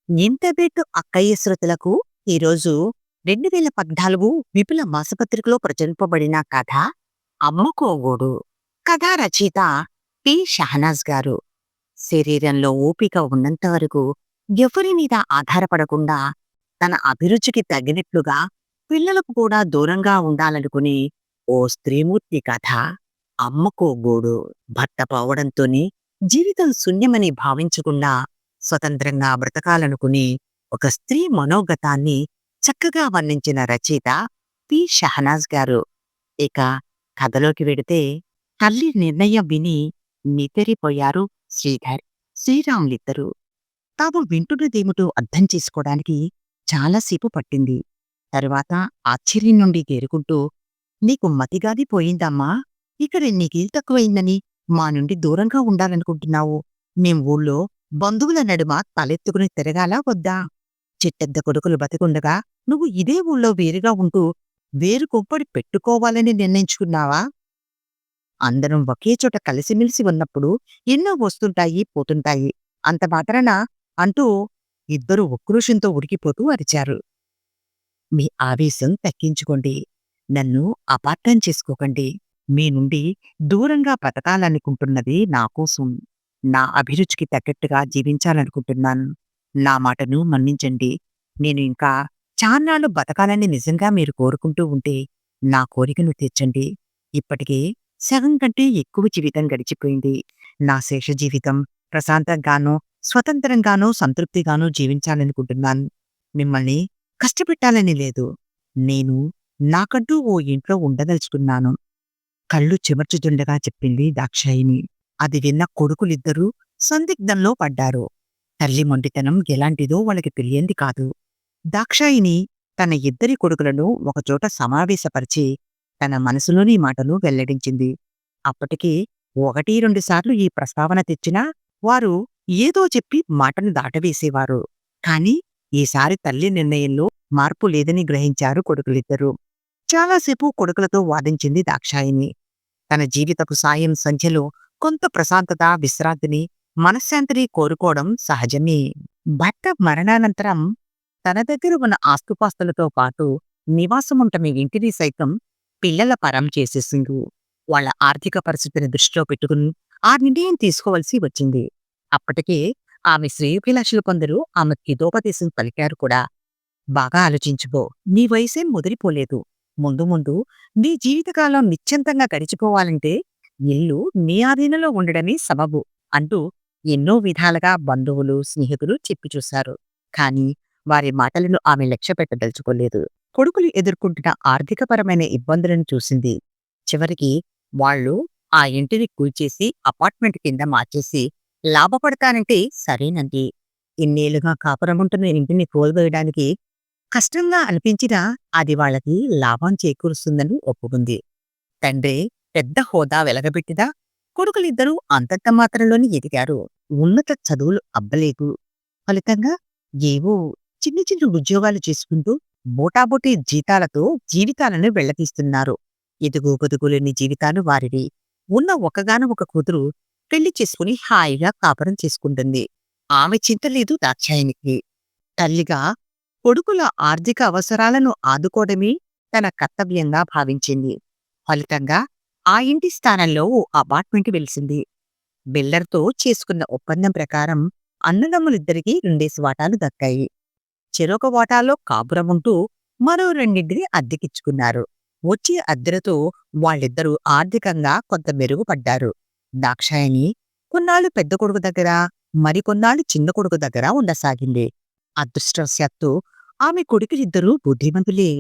Internet అక్కయ్య శ్రోతలకు ఈరోజు 2014 విపుల మాసపత్రికలో ప్రచురింపబడిన కథ అమ్ముకోగోడు. కథా రచయిత పి షహనాజ్ గారు. శరీరంలో ఓపిక ఉన్నంత వరకు ఎవరి మీద ఆధారపడకుండా తన అభిరుచికి తగినట్లుగా పిల్లలకు కూడా దూరంగా ఉండాలనుకుని ఓ స్త్రీమూర్తి కథ అమ్ముకోగోడు. భర్త పోవడంతోనే జీవితం శూన్యమని భావించకుండా స్వతంత్రంగా బ్రతకాలనుకుని ఒక స్త్రీ మనోగతాన్ని చక్కగా వర్ణించిన రచయిత పి షహనాజ్ గారు. ఇక కథలోకి వెడితే, తల్లి నిర్ణయం విని నివ్వెరపోయారు శ్రీధర్, శ్రీరాములిద్దరూ. తాము వింటున్నదేమిటో అర్థం చేసుకోవడానికి చాలాసేపు పట్టింది. తరువాత ఆశ్చర్యం నుండి తేరుకుంటూ, నీకు మతిగాది పోయిందమ్మా, ఇక్కడ నీకేం తక్కువైందని మా నుండి దూరంగా ఉండాలనుకుంటున్నావు? మేం ఊళ్ళో బంధువుల నడుమ తలెత్తుకుని తిరగాలా వద్దా? చిట్టెద్ద కొడుకులు బతికుండగా నువ్వు ఇదే ఊళ్ళో వేరుగా ఉంటూ వేరు కొంపడి పెట్టుకోవాలని నిర్ణయించుకున్నావా? అందరం ఒకే చోట కలిసిమెలిసి ఉన్నప్పుడు ఎన్నో వస్తుంటాయి పోతుంటాయి, అంత మాత్రాన అంటూ ఇద్దరూ ఉక్రోషంతో ఉరికిపోతూ అరిచారు. మీ ఆవేశం తగ్గించుకోండి. నన్ను అపార్థం చేసుకోకండి. మీ నుండి దూరంగా బతకాలనుకుంటున్నది నా కోసం. నా అభిరుచికి తగ్గట్టుగా జీవించాలనుకుంటున్నాను. నా మాటను మన్నించండి. నేను ఇంకా చాన్నాళ్ళు బతకాలని నిజంగా మీరు కోరుకుంటూ ఉంటే నా కోరికను తీర్చండి. ఇప్పటికే సగం కంటే ఎక్కువ జీవితం గడిచిపోయింది. నా శేష జీవితం ప్రశాంతంగానూ, స్వతంత్రంగానూ, సంతృప్తిగానూ జీవించాలనుకుంటున్నాను. మిమ్మల్ని కష్టపెట్టాలని లేదు. నేను నాకంటూ ఓ ఇంట్లో ఉండదలుచుకున్నాను. కళ్ళు చెమర్చుతుండగా చెప్పింది దాక్షాయిని. అది విన్న కొడుకులిద్దరూ సందిగ్ధంలో పడ్డారు. తల్లి మొండితనం ఎలాంటిదో వాళ్ళకి తెలియంది కాదు. దాక్షాయిని తన ఇద్దరి కొడుకులను ఒకచోట సమావేశపరిచి తన మనసులోని మాటలు వెల్లడించింది. అప్పటికి 1, 2 సార్లు ఈ ప్రస్తావన తెచ్చినా వారు ఏదో చెప్పి మాటను దాటవేసేవారు. కాని ఈసారి తల్లి నిర్ణయంలో మార్పు లేదని గ్రహించారు కొడుకులిద్దరూ. చాలాసేపు కొడుకులతో వాదించింది దాక్షాయిని. తన జీవితపు సాయం సంధ్యలో కొంత ప్రశాంతత, విశ్రాంతిని, మనశ్శాంతిని కోరుకోవడం సహజమే. భర్త మరణానంతరం తన దగ్గర ఉన్న ఆస్తుపాస్తులతో పాటు నివాసముంటమి ఇంటిని సైతం పిల్లల పరం చేసేసింది. వాళ్ళ ఆర్థిక పరిస్థితిని దృష్టిలో పెట్టుకుని ఆ నిర్ణయం తీసుకోవలసి వచ్చింది. అప్పటికే ఆమె శ్రేయోభిలాషులు కొందరు ఆమెకు హితోపదేశం పలికారు కూడా. బాగా ఆలోచించుకో. నీ వయసేం ముదిరిపోలేదు. ముందు ముందు నీ జీవితకాలం నిశ్చింతంగా గడిచిపోవాలంటే ఇల్లు నీ ఆధీనంలో ఉండడమే సబబు అంటూ ఎన్నో విధాలుగా బంధువులు, స్నేహితులు చెప్పి చూశారు. కాని వారి మాటలను ఆమె లక్ష్యపెట్టదలుచుకోలేదు. కొడుకులు ఎదుర్కొంటున్న ఆర్థికపరమైన ఇబ్బందులను చూసింది. చివరికి వాళ్ళు ఆ ఇంటిని కూల్చేసి అపార్ట్మెంట్ కింద మార్చేసి లాభపడతానంటే సరేనంది. ఇన్నేళ్లుగా కాపురముంటున్న ఇంటిని కోల్వేయడానికి కష్టంగా అనిపించినా అది వాళ్ళకి లాభం చేకూరుస్తుందని ఒప్పుకుంది. తండ్రి పెద్ద హోదా వెలగబెట్టినా కొడుకులిద్దరూ అంతంత మాత్రంలోనే ఎదిగారు. ఉన్నత చదువులు అబ్బలేదు. ఫలితంగా ఏవో చిన్న చిన్న ఉద్యోగాలు చేసుకుంటూ బోటాబోటీ జీతాలతో జీవితాలను వెళ్లతీస్తున్నారు. ఎదుగు పొదుగులేని జీవితాలు వారివి. ఉన్న ఒక కూతురు పెళ్లి చేసుకుని హాయిగా కాపురం చేసుకుంటుంది. ఆమె చింతలేదు దాక్షాయినికి. తల్లిగా కొడుకుల ఆర్థిక అవసరాలను ఆదుకోవడమే తన కర్తవ్యంగా భావించింది. ఫలితంగా ఆ ఇంటి స్థానంలో ఓ అపార్ట్మెంట్ వెలిసింది. బిల్డర్తో చేసుకున్న ఒప్పందం ప్రకారం అన్నదమ్ములిద్దరికీ 2 వాటాలు దక్కాయి. చెరొక వాటాలో కాపురముంటూ మరో 2 అద్దెకిచ్చుకున్నారు. వచ్చే అద్దెలతో వాళ్ళిద్దరూ ఆర్థికంగా కొంత మెరుగుపడ్డారు. దాక్షాయణి కొన్నాళ్ళు పెద్ద కొడుకు దగ్గర, మరికొన్నాళ్ళు చిన్న కొడుకు దగ్గర ఉండసాగింది. అదృష్టవశాత్తు ఆమె కొడుకులిద్దరూ బుద్ధిమంతులే,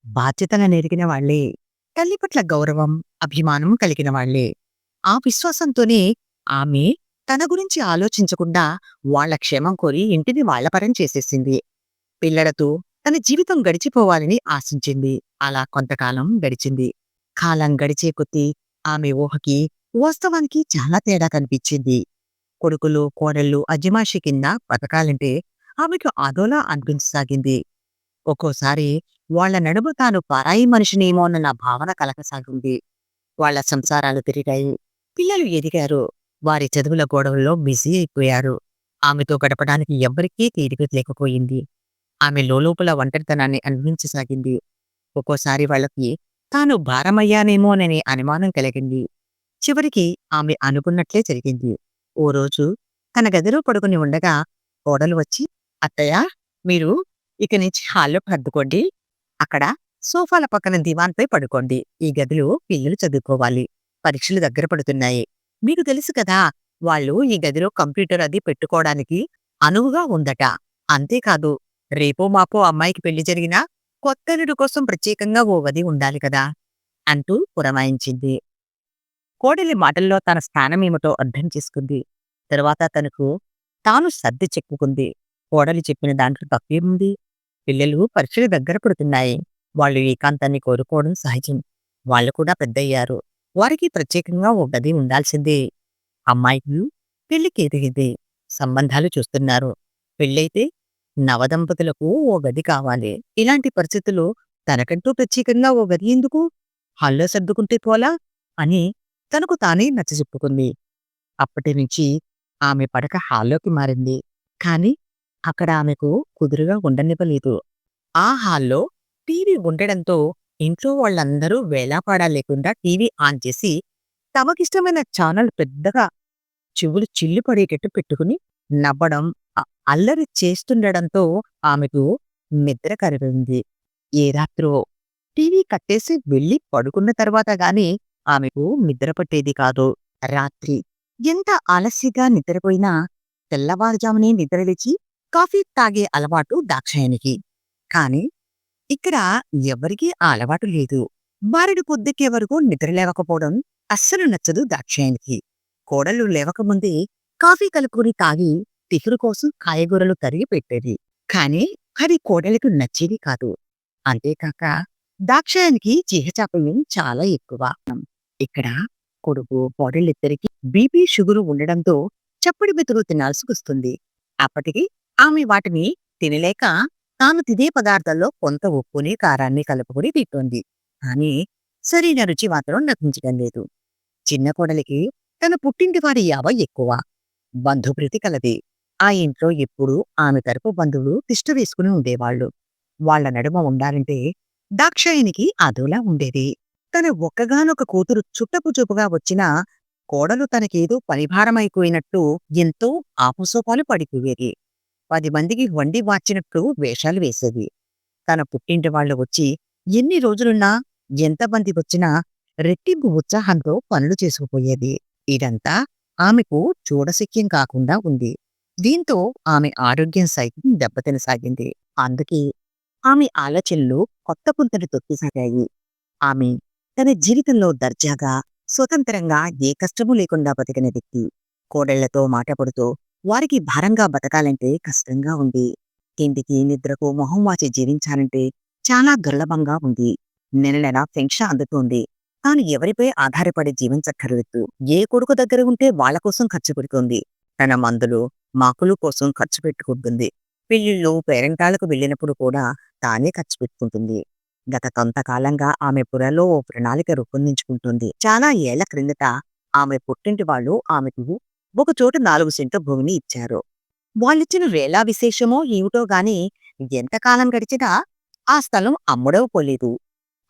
బాధ్యతలనెరిగిన వాళ్లే, తల్లి పట్ల గౌరవం, అభిమానం కలిగిన వాళ్లే. ఆ విశ్వాసంతోనే ఆమె తన గురించి ఆలోచించకుండా వాళ్ల క్షేమం కోరి ఇంటిని వాళ్లపరం చేసేసింది. పిల్లలతో తన జీవితం గడిచిపోవాలని ఆశించింది. అలా కొంతకాలం గడిచింది. కాలం గడిచే కొద్దీ ఆమె ఊహకి వాస్తవానికి చాలా తేడా కనిపించింది. కొడుకులు, కోడళ్ళు అజమాయిషీ కింద బతకాలంటే ఆమెకు అదోలా అనిపించసాగింది. ఒక్కోసారి వాళ్ల నడుమ తాను పరాయి మనిషినేమోనన్న భావన కలగసాగింది. వాళ్ల సంసారాలు పెరిగాయి. పిల్లలు ఎదిగారు. వారి చదువుల గొడవల్లో బిజీ అయిపోయారు. ఆమెతో గడపడానికి ఎవ్వరికీ తీరిక లేకపోయింది. ఆమె లోలోపల ఒంటరితనాన్ని అనుభవించసాగింది. ఒక్కోసారి వాళ్ళకి తాను భారమయ్యానేమోననే అనుమానం కలిగింది. చివరికి ఆమె అనుకున్నట్లే జరిగింది. ఓ రోజు తన గదిలో పడుకుని ఉండగా కోడలు వచ్చి, "అత్తయ్య, మీరు ఇక నుంచి హాల్లోకి సర్దుకోండి. అక్కడ సోఫాల పక్కన దివాన్‌పై పడుకోండి. ఈ గదిలో పిల్లలు చదువుకోవాలి. పరీక్షలు దగ్గర పడుతున్నాయి. మీకు తెలుసు కదా! వాళ్ళు ఈ గదిలో కంప్యూటర్ అది పెట్టుకోవడానికి అనువుగా ఉందట. అంతేకాదు, రేపో మాపో అమ్మాయికి పెళ్లి జరిగినా కొత్తల్లుడు కోసం ప్రత్యేకంగా ఓ గది ఉండాలి కదా!" అంటూ పురమాయించింది. కోడలి మాటల్లో తన స్థానమేమిటో అర్థం చేసుకుంది. తరువాత తనకు తాను సర్ది చెప్పుకుంది. కోడలి చెప్పిన దాంట్లో తప్పేముంది? పిల్లలు పరీక్షలు దగ్గర పడుతున్నాయి. వాళ్ళు ఏకాంతాన్ని కోరుకోవడం సహజం. వాళ్ళు కూడా పెద్దయ్యారు. వారికి ప్రత్యేకంగా ఓ గది ఉండాల్సిందే. అమ్మాయికి పెళ్లికి ఎదిగింది. సంబంధాలు చూస్తున్నారు. పెళ్ళైతే నవదంపతులకు ఓ గది కావాలి. ఇలాంటి పరిస్థితుల్లో తనకంటూ ప్రత్యేకంగా ఓ గది ఎందుకు? హాల్లో సర్దుకుంటే పోలా అని తనకు తానే నచ్చజెప్పుకుంది. అప్పటినుంచి ఆమె పడక హాల్లోకి మారింది. కానీ అక్కడ ఆమెకు కుదురుగా ఉండనివ్వలేదు. ఆ హాల్లో టీవీ ఉండడంతో ఇంట్లో వాళ్ళందరూ వేళాపాడా లేకుండా టీవీ ఆన్ చేసి తమకిష్టమైన ఛానల్ పెద్దగా చెవులు చిల్లు పడేటట్టు పెట్టుకుని నవ్వడం, అల్లరి చేస్తుండడంతో ఆమెకు నిద్ర కరిగింది. ఏ రాత్రో టీవీ కట్టేసి వెళ్లి పడుకున్న తర్వాత గాని ఆమెకు నిద్ర పట్టేది కాదు. రాత్రి ఎంత ఆలస్యంగా నిద్రపోయినా తెల్లవారుజామునే నిద్రలేచి కాఫీ తాగే అలవాటు దాక్షాయణికి. కాని ఇక్కడ ఎవ్వరికీ ఆ అలవాటు లేదు. బారెడు పొద్దెక్కే వరకు నిద్రలేవకపోవడం అస్సలు నచ్చదు దాక్షాయణికి. కోడలు లేవకముందే కాఫీ కలుపుకుని తాగి టిఫిను కోసం కాయగూరలు తరిగి పెట్టేది. కాని అది కోడలికి నచ్చేది కాదు. అంతేకాక దాక్షాయణికి జీహచాపల్యం చాలా ఎక్కువ. ఇక్కడ కొడుకు, కోడళ్ళిద్దరికీ బీపీ, షుగరు ఉండడంతో చప్పడి మెతుకు తినాల్సికొస్తుంది. అప్పటికి ఆమె వాటిని తినలేక తాను తినే పదార్థాల్లో కొంత ఉప్పుని, కారాన్ని కలుపుకుని తింటోంది. కానీ సరైన రుచి మాత్రం లభించడం లేదు. చిన్న కోడలికి తన పుట్టింటి వారి యావ ఎక్కువ. బంధుప్రీతి కలది. ఆ ఇంట్లో ఎప్పుడూ ఆమె తరపు బంధువులు తిష్ట వేసుకుని ఉండేవాళ్లు. వాళ్ల నడుమ ఉండాలంటే దాక్షాయణికి అదోలా ఉండేది. తన ఒక్కగానొక కూతురు చుట్టపు చూపుగా వచ్చినా కోడలు తనకేదో పనిభారమైపోయినట్టు ఎంతో ఆపుసోపాలు పడిపోయేది. 10 మందికి వండి వార్చినట్టు వేషాలు వేసేది. తన పుట్టింటి వాళ్ళు వచ్చి ఎన్ని రోజులున్నా, ఎంతమంది వచ్చినా రెట్టింపు ఉత్సాహంతో పనులు చేసుకుపోయేది. ఇదంతా ఆమెకు చూడశక్యం కాకుండా ఉంది. దీంతో ఆమె ఆరోగ్యం సైతం దెబ్బతినసాగింది. అందుకే ఆమె ఆలోచనలు కొత్త పుంతలు తొక్కిసాగాయి. ఆమె తన జీవితంలో దర్జాగా, స్వతంత్రంగా ఏ కష్టమూ లేకుండా బతికిన వ్యక్తి. కోడళ్లతో మాట పడుతూ వారికి భారంగా బతకాలంటే కష్టంగా ఉంది. తిండికి, నిద్రకు మొహం వాచి జీవించాలంటే చాలా దుర్లభంగా ఉంది. నెల నెలా పెన్షన్ అందుతోంది. తాను ఎవరిపై ఆధారపడి జీవించక్కర్లేదు. ఏ కొడుకు దగ్గర ఉంటే వాళ్ల కోసం ఖర్చు పెడుతోంది. తన మందులు, మాకులు కోసం ఖర్చు పెట్టుకుంటుంది. పెళ్లిళ్ళు, పేరంటాలకు వెళ్ళినప్పుడు కూడా తానే ఖర్చు పెట్టుకుంటుంది. గత కొంతకాలంగా ఆమె పురలో ఓ ప్రణాళిక రూపొందించుకుంటుంది. చాలా ఏళ్ల క్రిందట ఆమె పుట్టింటి వాళ్ళు ఆమెకు ఒకచోట 4 సెంట్ల భూమిని ఇచ్చారు. వాళ్ళిచ్చిన వేళా విశేషమో ఏమిటో గాని ఎంతకాలం గడిచినా ఆ స్థలం అమ్ముడవపోలేదు.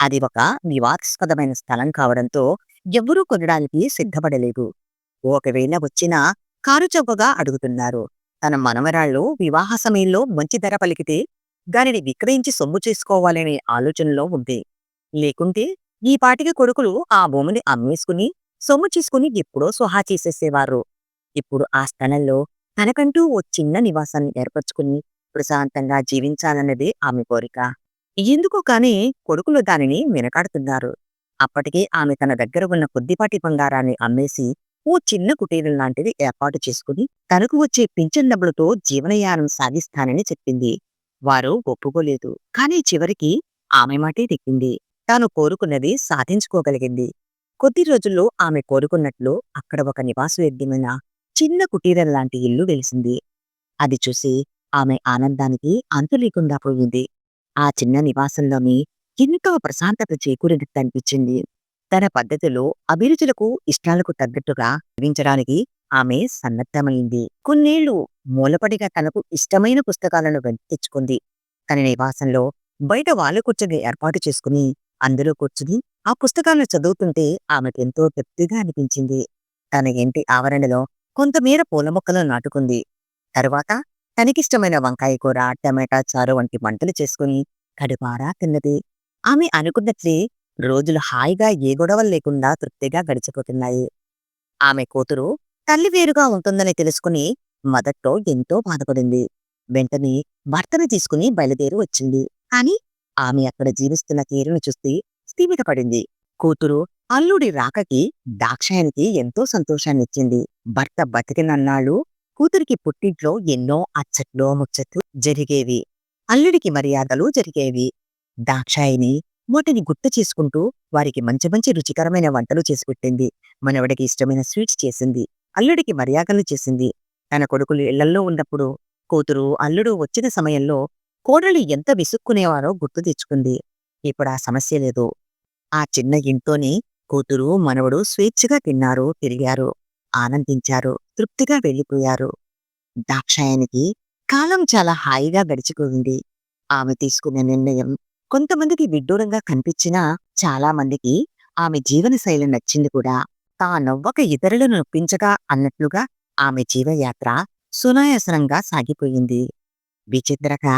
అది ఒక వివాదాస్పదమైన స్థలం కావడంతో ఎవ్వరూ కొనడానికి సిద్ధపడలేదు. ఒకవేళ వచ్చినా కారుచౌకగా అడుగుతున్నారు. తన మనవరాళ్ళు వివాహ సమయంలో మంచి ధర పలికితే దానిని విక్రయించి సొమ్ము చేసుకోవాలనే ఆలోచనలో ఉంది. లేకుంటే ఈ పాటికి కొడుకులు ఆ భూమిని అమ్మేసుకుని సొమ్ము చేసుకుని ఎప్పుడో స్వహా చేసేసేవారు. ఇప్పుడు ఆ స్థలంలో తనకంటూ ఓ చిన్న నివాసాన్ని ఏర్పరచుకుని ప్రశాంతంగా జీవించాలన్నదే ఆమె కోరిక. ఎందుకో కాని కొడుకులు దానిని వెనకాడుతున్నారు. అప్పటికే ఆమె తన దగ్గర ఉన్న కొద్దిపాటి బంగారాన్ని అమ్మేసి ఓ చిన్న కుటీరం లాంటిది ఏర్పాటు చేసుకుని తనకు వచ్చే పింఛన్ డబ్బులతో జీవనయానం సాగిస్తానని చెప్పింది. వారు ఒప్పుకోలేదు. కానీ చివరికి ఆమె మాటే నెగ్గింది. తాను కోరుకున్నది సాధించుకోగలిగింది. కొద్ది రోజుల్లో ఆమె కోరుకున్నట్లు అక్కడ ఒక నివాసయోగ్యమైన చిన్న కుటీరం లాంటి ఇల్లు వెలిసింది. అది చూసి ఆమె ఆనందానికి అంతు లేకుండా పోయింది. ఆ చిన్న నివాసంలోని ఎంతో ప్రశాంతత చేకూరినట్టు అనిపించింది. తన పద్ధతిలో అభిరుచులకు, ఇష్టాలకు తగ్గట్టుగా జీవించడానికి ఆమె సన్నద్ధమైంది. కొన్నేళ్లు మూలపడిగా తనకు ఇష్టమైన పుస్తకాలను వెంట తెచ్చుకుంది. తన నివాసంలో బయట వాళ్ళ కూర్చొని ఏర్పాటు చేసుకుని అందులో కూర్చుని ఆ పుస్తకాలను చదువుతుంటే ఆమెకెంతో తృప్తిగా అనిపించింది. తన ఇంటి ఆవరణలో కొంతమేర పూల మొక్కలు నాటుకుంది. తరువాత తనకిష్టమైన వంకాయ కూర, టమాటా చారు వంటి వంటలు చేసుకుని కడుపారా తిన్నది. ఆమె అనుకున్నట్లే రోజులు హాయిగా ఏ గొడవలు లేకుండా తృప్తిగా గడిచిపోతున్నాయి. ఆమె కూతురు తల్లి వేరుగా ఉంటుందని తెలుసుకుని మొదట్లో ఎంతో బాధపడింది. వెంటనే భర్తను తీసుకుని బయలుదేరి వచ్చింది. కాని ఆమె అక్కడ జీవిస్తున్న తీరును చూసి స్థిమితపడింది. కూతురు అల్లుడి రాకకి దాక్షాయనికి ఎంతో సంతోషాన్నిచ్చింది. భర్త బతికినన్నాళ్ళు కూతురికి పుట్టింట్లో ఎన్నో అచ్చట్లు ముచ్చట్లు జరిగేవి. అల్లుడికి మర్యాదలు జరిగేవి. దాక్షాయిని వాటిని గుర్తు చేసుకుంటూ వారికి మంచి మంచి రుచికరమైన వంటలు చేసి పెట్టింది. మనవడికి ఇష్టమైన స్వీట్స్ చేసింది. అల్లుడికి మర్యాదలు చేసింది. తన కొడుకులు ఇళ్లల్లో ఉన్నప్పుడు కూతురు, అల్లుడు వచ్చిన సమయంలో కోడలు ఎంత విసుక్కునేవారో గుర్తు తెచ్చుకుంది. ఇప్పుడు ఆ సమస్య లేదు. ఆ చిన్న ఇంట్లోనే కూతురు, మనవడు స్వేచ్ఛగా తిన్నారు, తిరిగారు, ఆనందించారు, తృప్తిగా వెళ్ళిపోయారు. దాక్షాయనికి కాలం చాలా హాయిగా గడిచిపోయింది. ఆమె తీసుకున్న నిర్ణయం కొంతమందికి విడ్డూరంగా కనిపించినా చాలా మందికి ఆమె జీవనశైలి నచ్చింది కూడా. తానొవ్వక ఇతరులను నొప్పించగా అన్నట్లుగా ఆమె జీవయాత్ర సునాయాసనంగా సాగిపోయింది. విచిత్రగా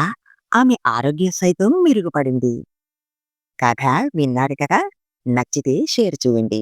ఆమె ఆరోగ్యం సైతం మెరుగుపడింది. కథ విన్నారు కదా? నచ్చితే షేర్ చేయండి.